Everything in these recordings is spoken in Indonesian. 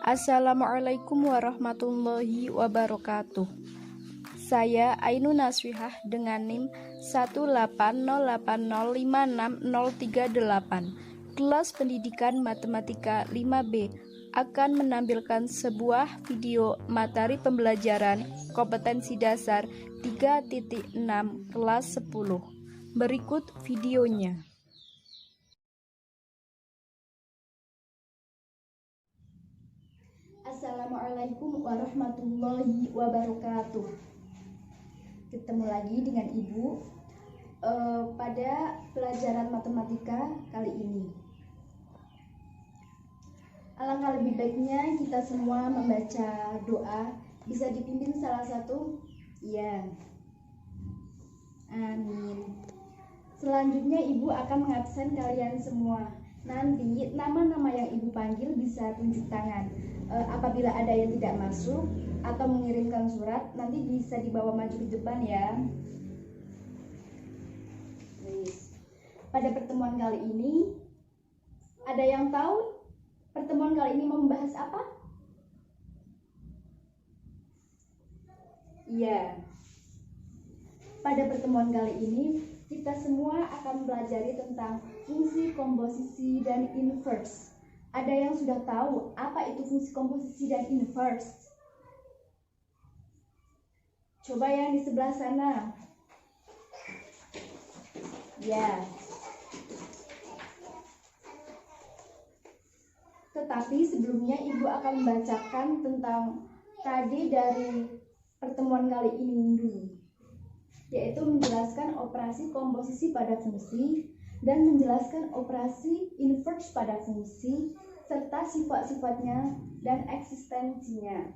Assalamualaikum warahmatullahi wabarakatuh. Saya Ainun Naswihah dengan NIM 18080560338. Kelas Pendidikan Matematika 5B akan menampilkan sebuah video materi pembelajaran kompetensi dasar 3.6 kelas 10. Berikut videonya. Assalamualaikum warahmatullahi wabarakatuh. Ketemu lagi dengan Ibu pada pelajaran matematika kali ini. Alangkah lebih baiknya kita semua membaca doa. Bisa dipimpin salah satu? Ya. Amin. Selanjutnya Ibu akan mengabsen kalian semua. Nanti nama-nama yang Ibu panggil bisa tunjuk tangan. Apabila ada yang tidak masuk atau mengirimkan surat, nanti bisa dibawa maju ke depan ya. Pada pertemuan kali ini, ada yang tahu pertemuan kali ini membahas apa? Iya. Pada pertemuan kali ini, kita semua akan belajar tentang fungsi komposisi dan inverse. Ada yang sudah tahu apa itu fungsi komposisi dan inverse? Coba yang di sebelah sana. Ya. Tetapi sebelumnya Ibu akan membacakan tentang tadi dari pertemuan kali ini dulu, yaitu menjelaskan operasi komposisi pada fungsi dan menjelaskan operasi inverse pada fungsi serta sifat-sifatnya dan eksistensinya.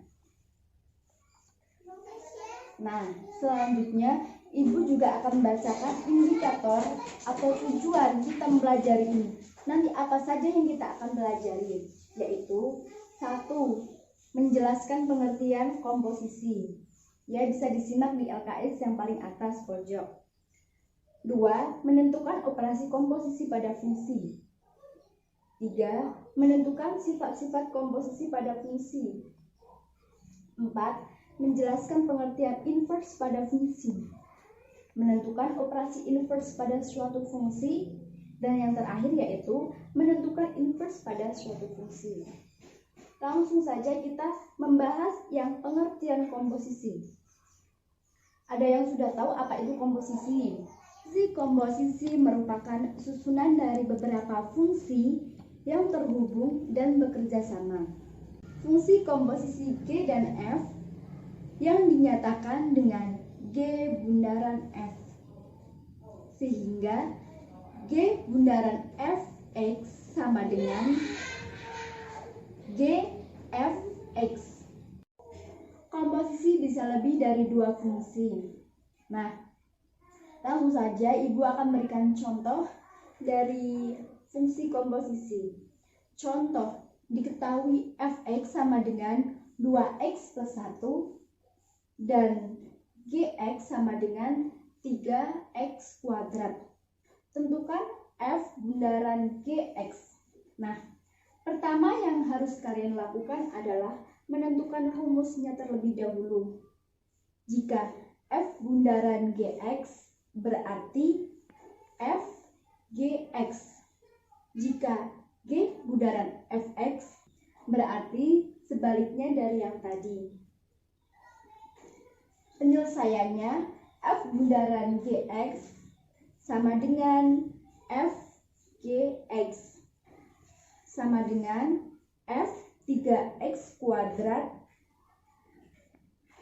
Nah, selanjutnya Ibu juga akan membacakan indikator atau tujuan kita mempelajari ini. Nanti apa saja yang kita akan pelajari, yaitu 1. Menjelaskan pengertian komposisi. Ya, bisa disimak di LKS yang paling atas pojok. 2. Menentukan operasi komposisi pada fungsi. 3. Menentukan sifat-sifat komposisi pada fungsi. 4. Menjelaskan pengertian inverse pada fungsi. Menentukan operasi inverse pada suatu fungsi. Dan yang terakhir yaitu menentukan inverse pada suatu fungsi. Langsung saja kita membahas yang pengertian komposisi. Ada yang sudah tahu apa itu komposisi? Fungsi komposisi merupakan susunan dari beberapa fungsi yang terhubung dan bekerja sama. Fungsi komposisi G dan F yang dinyatakan dengan G bundaran F. Sehingga G bundaran Fx sama dengan G Fx. Komposisi bisa lebih dari dua fungsi. Nah, langsung saja Ibu akan memberikan contoh dari fungsi komposisi. Contoh, diketahui Fx sama dengan 2x plus 1 dan Gx sama dengan 3x kuadrat. Tentukan F bundaran Gx. Nah, pertama yang harus kalian lakukan adalah menentukan rumusnya terlebih dahulu. Jika F bundaran Gx berarti F Gx. Jika G bundaran Fx berarti sebaliknya dari yang tadi. Penyelesaiannya F bundaran Gx sama dengan F Gx sama dengan F 3x kuadrat.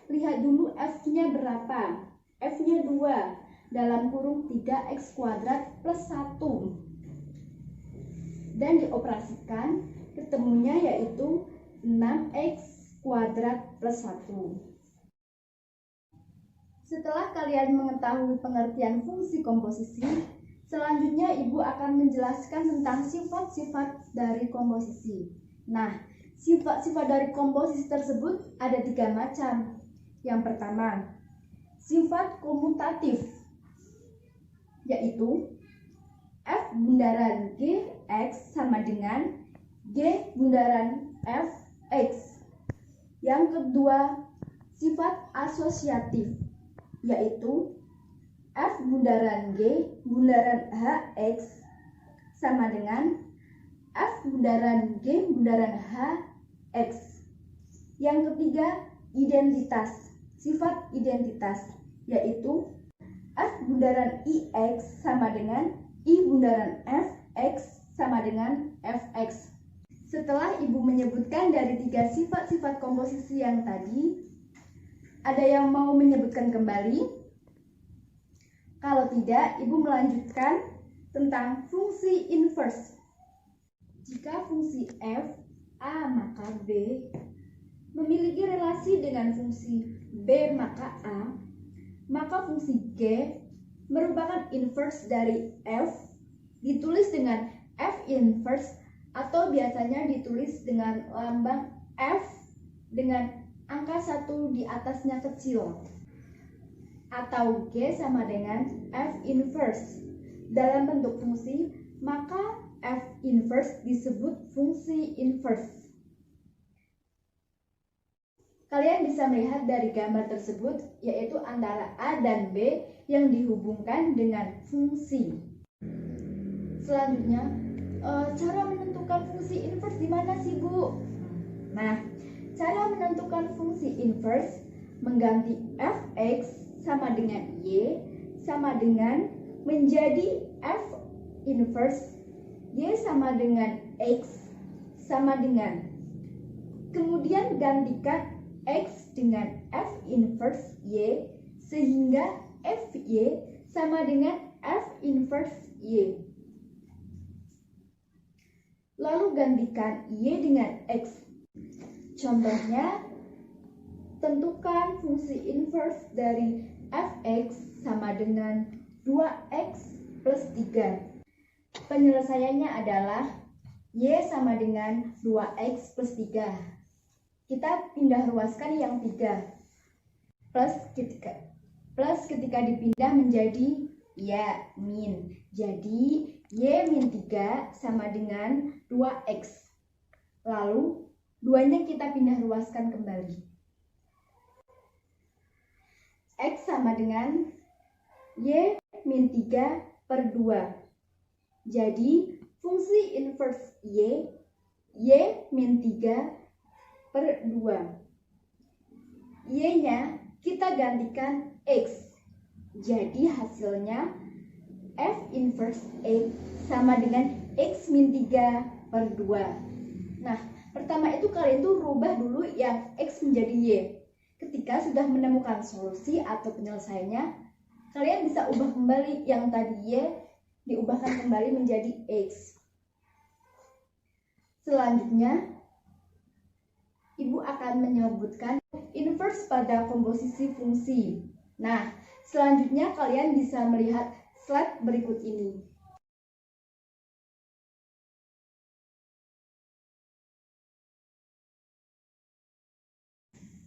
Lihat dulu F-nya berapa? F-nya 2 dalam kurung 3x kuadrat plus 1. Dan dioperasikan, ketemunya yaitu 6x kuadrat plus 1. Setelah kalian mengetahui pengertian fungsi komposisi, selanjutnya Ibu akan menjelaskan tentang sifat-sifat dari komposisi. Nah, sifat-sifat dari komposisi tersebut ada 3 macam. Yang pertama, sifat komutatif, yaitu F bundaran Gx sama dengan G bundaran F X. Yang kedua, sifat asosiatif, yaitu F bundaran G bundaran HX sama dengan F bundaran G bundaran HX. Yang ketiga, identitas, sifat identitas, yaitu F bundaran IX sama dengan I bundaran FX sama dengan Fx. Setelah Ibu menyebutkan dari 3 sifat-sifat komposisi yang tadi, ada yang mau menyebutkan kembali? Kalau tidak, Ibu melanjutkan tentang fungsi inverse. Jika fungsi f A maka B memiliki relasi dengan fungsi B maka A, maka fungsi G merupakan inverse dari f, ditulis dengan f inverse atau biasanya ditulis dengan lambang f dengan angka 1 di atasnya kecil, atau G sama dengan F inverse dalam bentuk fungsi, maka F inverse disebut fungsi inverse. Kalian bisa melihat dari gambar tersebut, yaitu antara A dan B yang dihubungkan dengan fungsi. Selanjutnya, cara menentukan fungsi inverse di mana sih, Bu? Nah, cara menentukan fungsi inverse mengganti Fx sama dengan Y sama dengan menjadi F inverse Y sama dengan X sama dengan, kemudian gantikan X dengan F inverse Y sehingga Fy sama dengan F inverse Y. Lalu gantikan Y dengan X. Contohnya, tentukan fungsi inverse dari Fx sama dengan 2x plus 3. Penyelesaiannya adalah Y sama dengan 2x plus 3. Kita pindah ruaskan yang 3. Plus ketika dipindah menjadi ya min. Jadi Y min 3 sama dengan 2x. Lalu, duanya kita pindah ruaskan kembali. X sama dengan Y min 3 per 2. Jadi, fungsi inverse Y min 3 per 2. Y-nya kita gantikan X. Jadi, hasilnya F inverse X sama dengan X min 3 per 2. Nah, pertama itu kalian tuh rubah dulu yang X menjadi Y. Ketika sudah menemukan solusi atau penyelesaiannya, kalian bisa ubah kembali yang tadi Y, diubahkan kembali menjadi X. Selanjutnya, Ibu akan menyebutkan inverse pada komposisi fungsi. Nah, selanjutnya kalian bisa melihat slide berikut ini.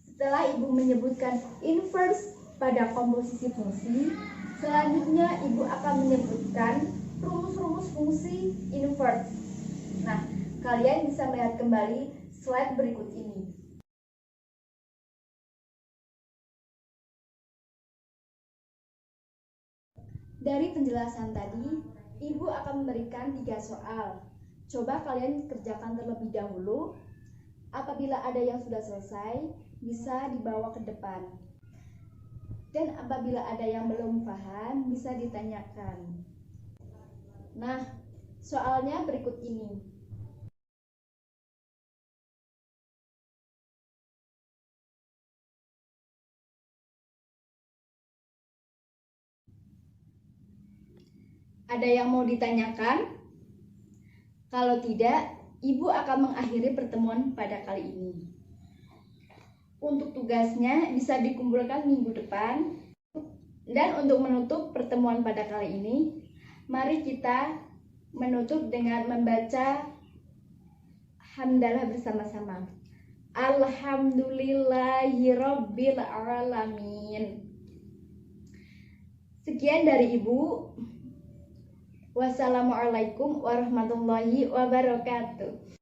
Setelah Ibu menyebutkan inverse pada komposisi fungsi, selanjutnya Ibu akan menyebutkan rumus-rumus fungsi inverse. Nah, kalian bisa melihat kembali slide berikut ini. Dari penjelasan tadi, Ibu akan memberikan 3 soal. Coba kalian kerjakan terlebih dahulu. Apabila ada yang sudah selesai, bisa dibawa ke depan. Dan apabila ada yang belum paham, bisa ditanyakan. Nah, soalnya berikut ini. Ada yang mau ditanyakan? Kalau tidak, Ibu akan mengakhiri pertemuan pada kali ini. Untuk tugasnya bisa dikumpulkan minggu depan. Dan untuk menutup pertemuan pada kali ini, mari kita menutup dengan membaca hamdalah bersama-sama. Alhamdulillahirabbil alamin. Sekian dari Ibu. Wassalamualaikum warahmatullahi wabarakatuh.